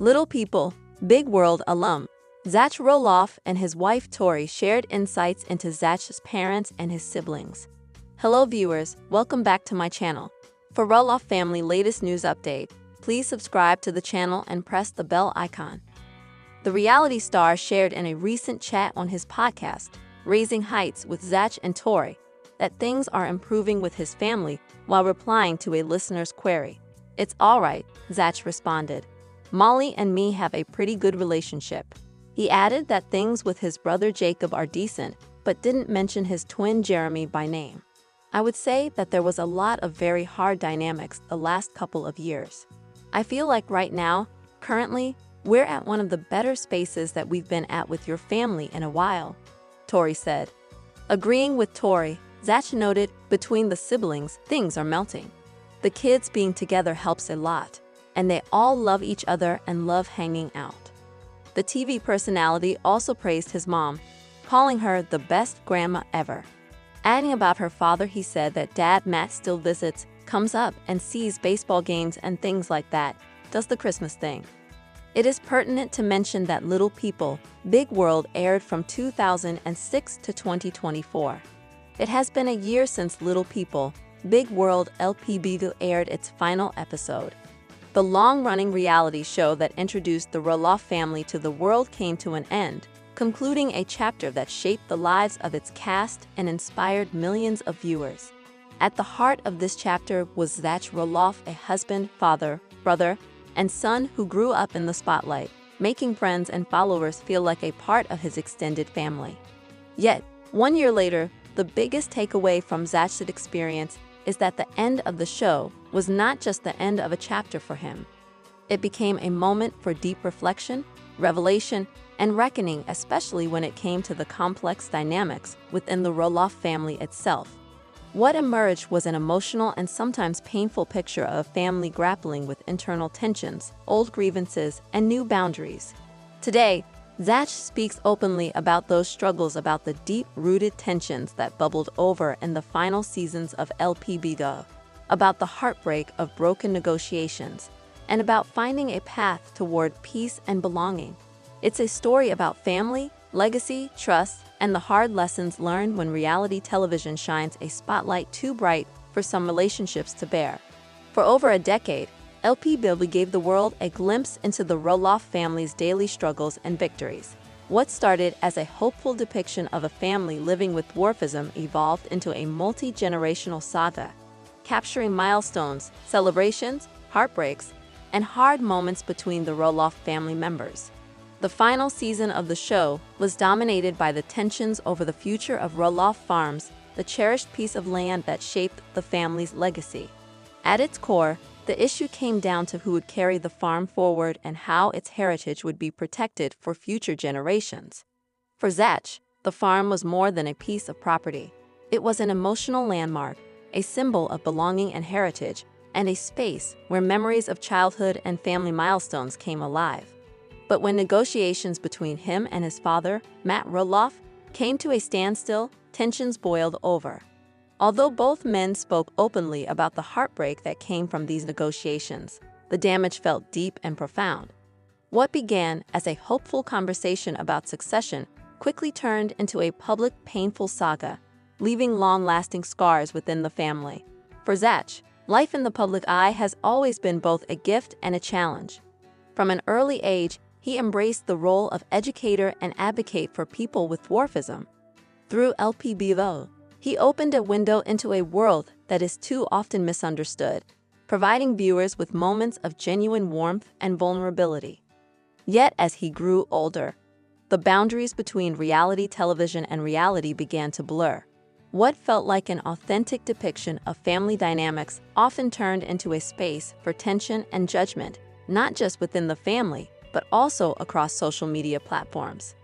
Little People, Big World alum, Jach Roloff and his wife Tori shared insights into Jach's parents and his siblings. Hello viewers, welcome back to my channel. For Roloff family latest news update, please subscribe to the channel and press the bell icon. The reality star shared in a recent chat on his podcast, Raising Heights with Jach and Tori, that things are improving with his family while replying to a listener's query. "It's all right," Jach responded. "Molly and me have a pretty good relationship." He added that things with his brother Jacob are decent, but didn't mention his twin Jeremy by name. "I would say that there was a lot of very hard dynamics the last couple of years. I feel like right now, currently, we're at one of the better spaces that we've been at with your family in a while," Tori said. Agreeing with Tori, Jach noted, "Between the siblings, things are melting. The kids being together helps a lot, and they all love each other and love hanging out." The TV personality also praised his mom, calling her the best grandma ever. Adding about her father, he said that Dad Matt still visits, comes up and sees baseball games and things like that, does the Christmas thing. It is pertinent to mention that Little People, Big World aired from 2006 to 2024. It has been a year since Little People, Big World LPB aired its final episode. The long-running reality show that introduced the Roloff family to the world came to an end, concluding a chapter that shaped the lives of its cast and inspired millions of viewers. At the heart of this chapter was Jach Roloff, a husband, father, brother, and son who grew up in the spotlight, making friends and followers feel like a part of his extended family. Yet, 1 year later, the biggest takeaway from Jach's experience is that the end of the show was not just the end of a chapter for him. It became a moment for deep reflection, revelation, and reckoning, especially when it came to the complex dynamics within the Roloff family itself. What emerged was an emotional and sometimes painful picture of a family grappling with internal tensions, old grievances, and new boundaries. Today, Jach speaks openly about those struggles, about the deep-rooted tensions that bubbled over in the final seasons of LPB, about the heartbreak of broken negotiations, and about finding a path toward peace and belonging. It's a story about family, legacy, trust, and the hard lessons learned when reality television shines a spotlight too bright for some relationships to bear. For over a decade, LPB gave the world a glimpse into the Roloff family's daily struggles and victories. What started as a hopeful depiction of a family living with dwarfism evolved into a multi-generational saga, capturing milestones, celebrations, heartbreaks, and hard moments between the Roloff family members. The final season of the show was dominated by the tensions over the future of Roloff Farms, the cherished piece of land that shaped the family's legacy. At its core, the issue came down to who would carry the farm forward and how its heritage would be protected for future generations. For Jach, the farm was more than a piece of property. It was an emotional landmark, a symbol of belonging and heritage, and a space where memories of childhood and family milestones came alive. But when negotiations between him and his father, Matt Roloff, came to a standstill, tensions boiled over. Although both men spoke openly about the heartbreak that came from these negotiations, the damage felt deep and profound. What began as a hopeful conversation about succession quickly turned into a public, painful saga, leaving long-lasting scars within the family. For Jach, life in the public eye has always been both a gift and a challenge. From an early age, he embraced the role of educator and advocate for people with dwarfism. Through LPB, he opened a window into a world that is too often misunderstood, providing viewers with moments of genuine warmth and vulnerability. Yet as he grew older, the boundaries between reality television and reality began to blur. What felt like an authentic depiction of family dynamics often turned into a space for tension and judgment, not just within the family, but also across social media platforms.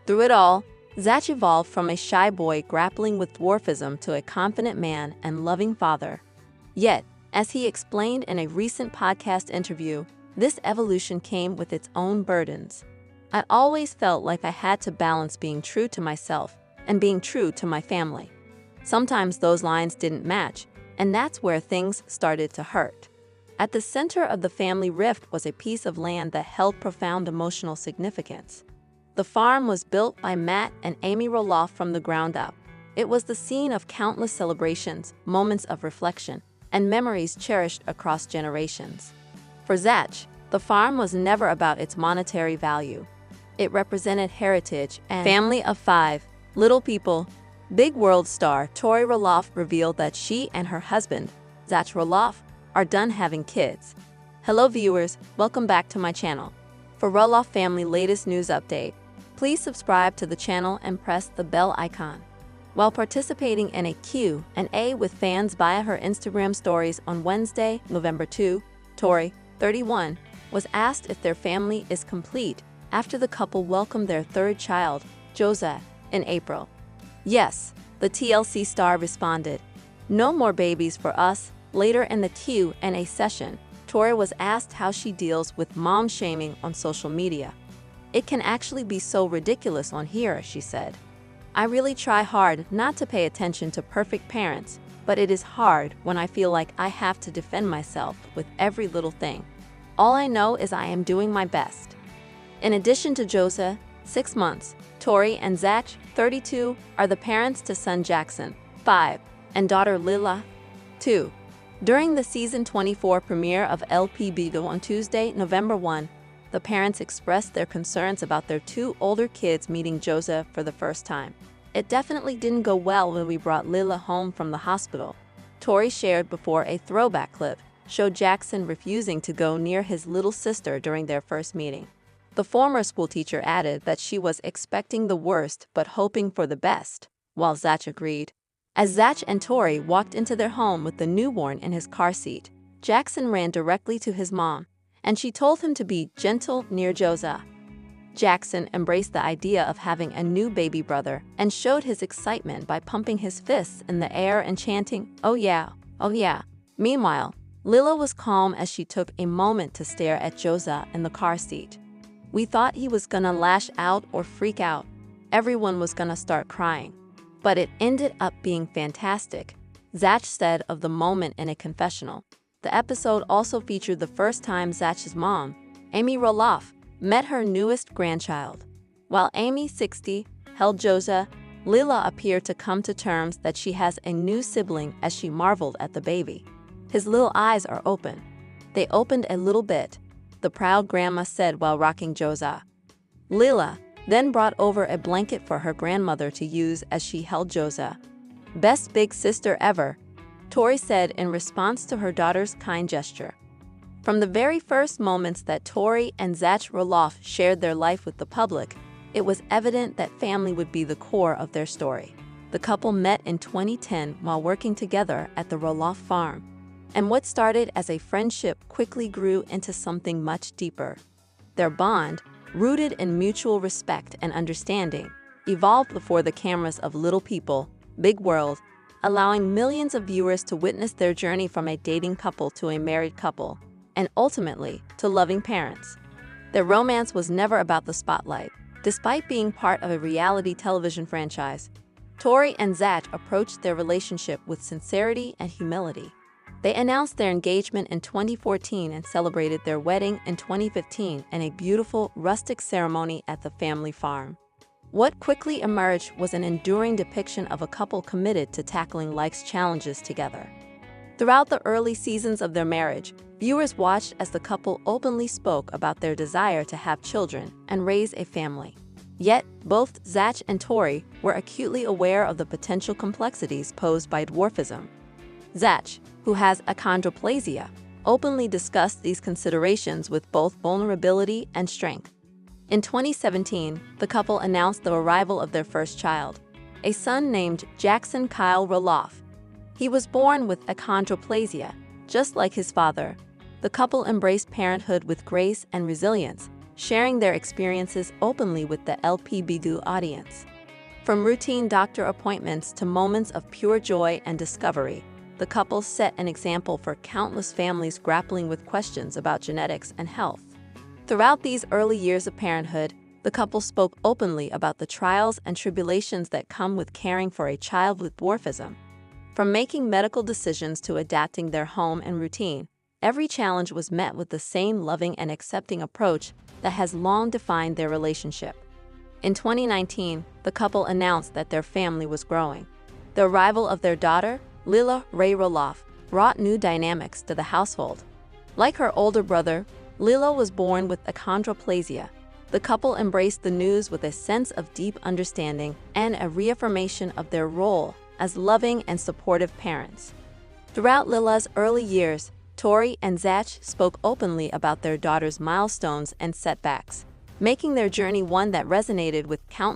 Through it all, Jach evolved from a shy boy grappling with dwarfism to a confident man and loving father. Yet, as he explained in a recent podcast interview, this evolution came with its own burdens. "I always felt like I had to balance being true to myself and being true to my family. Sometimes those lines didn't match, and that's where things started to hurt." At the center of the family rift was a piece of land that held profound emotional significance. The farm was built by Matt and Amy Roloff from the ground up. It was the scene of countless celebrations, moments of reflection, and memories cherished across generations. For Jach, the farm was never about its monetary value. It represented heritage and family of 5 little people. Big World star Tori Roloff revealed that she and her husband, Jach Roloff, are done having kids. Hello viewers, welcome back to my channel. For Roloff family latest news update, please subscribe to the channel and press the bell icon. While participating in a Q&A with fans via her Instagram stories on Wednesday, November 2, Tori, 31, was asked if their family is complete after the couple welcomed their third child, Joseph, in April. Yes, the TLC star responded. No more babies for us. Later in the Q&A session, Tori was asked how she deals with mom shaming on social media. It can actually be so ridiculous on here, she said. I really try hard not to pay attention to perfect parents, but it is hard when I feel like I have to defend myself with every little thing. All I know is I am doing my best. In addition to Joseph, 6 months, Tori and Jach, 32, are the parents to son Jackson, 5, and daughter Lila, 2. During the season 24 premiere of LPBGO on Tuesday, November 1, the parents expressed their concerns about their 2 older kids meeting Joseph for the first time. It definitely didn't go well when we brought Lila home from the hospital, Tori shared before a throwback clip showed Jackson refusing to go near his little sister during their first meeting. The former schoolteacher added that she was expecting the worst but hoping for the best, while Jach agreed. As Jach and Tori walked into their home with the newborn in his car seat, Jackson ran directly to his mom, and she told him to be gentle near Joseph. Jackson embraced the idea of having a new baby brother and showed his excitement by pumping his fists in the air and chanting, "Oh yeah, oh yeah." Meanwhile, Lila was calm as she took a moment to stare at Joseph in the car seat. We thought he was gonna lash out or freak out. Everyone was gonna start crying. But it ended up being fantastic, Jach said of the moment in a confessional. The episode also featured the first time Jach's mom, Amy Roloff, met her newest grandchild. While Amy, 60, held Joseph, Lila appeared to come to terms that she has a new sibling as she marveled at the baby. His little eyes are open. They opened a little bit, the proud grandma said while rocking Joseph. Lila then brought over a blanket for her grandmother to use as she held Joseph. Best big sister ever, Tori said in response to her daughter's kind gesture. From the very first moments that Tori and Jach Roloff shared their life with the public, it was evident that family would be the core of their story. The couple met in 2010 while working together at the Roloff farm, and what started as a friendship quickly grew into something much deeper. Their bond, rooted in mutual respect and understanding, evolved before the cameras of Little People, Big World, allowing millions of viewers to witness their journey from a dating couple to a married couple, and ultimately to loving parents. Their romance was never about the spotlight. Despite being part of a reality television franchise, Tori and Jach approached their relationship with sincerity and humility. They announced their engagement in 2014 and celebrated their wedding in 2015 in a beautiful, rustic ceremony at the family farm. What quickly emerged was an enduring depiction of a couple committed to tackling life's challenges together. Throughout the early seasons of their marriage, viewers watched as the couple openly spoke about their desire to have children and raise a family. Yet, both Jach and Tori were acutely aware of the potential complexities posed by dwarfism. Jach, who has achondroplasia, openly discussed these considerations with both vulnerability and strength. In 2017, the couple announced the arrival of their first child, a son named Jackson Kyle Roloff. He was born with achondroplasia, just like his father. The couple embraced parenthood with grace and resilience, sharing their experiences openly with the LPBGO audience. From routine doctor appointments to moments of pure joy and discovery, the couple set an example for countless families grappling with questions about genetics and health. Throughout these early years of parenthood, the couple spoke openly about the trials and tribulations that come with caring for a child with dwarfism. From making medical decisions to adapting their home and routine, every challenge was met with the same loving and accepting approach that has long defined their relationship. In 2019, the couple announced that their family was growing. The arrival of their daughter, Lila Ray Roloff, brought new dynamics to the household. Like her older brother, Lila was born with achondroplasia. The couple embraced the news with a sense of deep understanding and a reaffirmation of their role as loving and supportive parents. Throughout Lila's early years, Tori and Jach spoke openly about their daughter's milestones and setbacks, making their journey one that resonated with countless